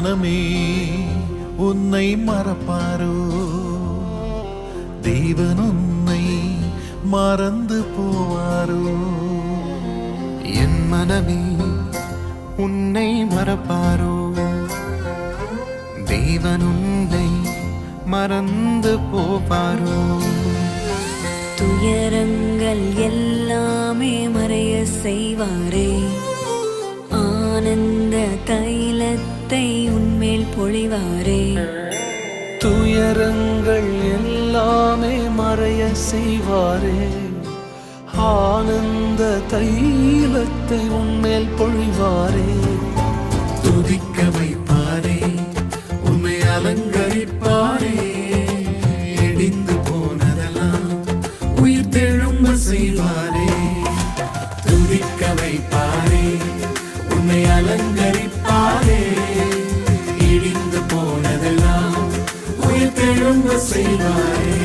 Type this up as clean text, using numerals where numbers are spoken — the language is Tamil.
மனமே உன்னை மறப்பாரோ? தேவன் உன்னை மறந்து போவாரோ? என் மனமே உன்னை மறப்பாரோ? தேவன் உன்னை மறந்து போவாரோ? துயரங்கள் எல்லாமே மறைய செய்வாரே, ஆனந்த தைலத்தை உன்மேல் பொழிவாரே. துயரங்கள் எல்லாமே மறைய செய்வாரே, ஆனந்த தைலத்தை உன்மேல் பொழிவாரே. துதிக்க வைப்பாரே, உம்மை அலங்கரிப்பாரே. இடிந்து போனதெல்லாம் உயிர் தெழும்ப செய்வாரே. துதிக்க வைப்பாரே, உம்மை அலங்கரிப்பாரே. இடிந்து போனதெல்லாம் உயிர் தெழும்ப செய்வாரே.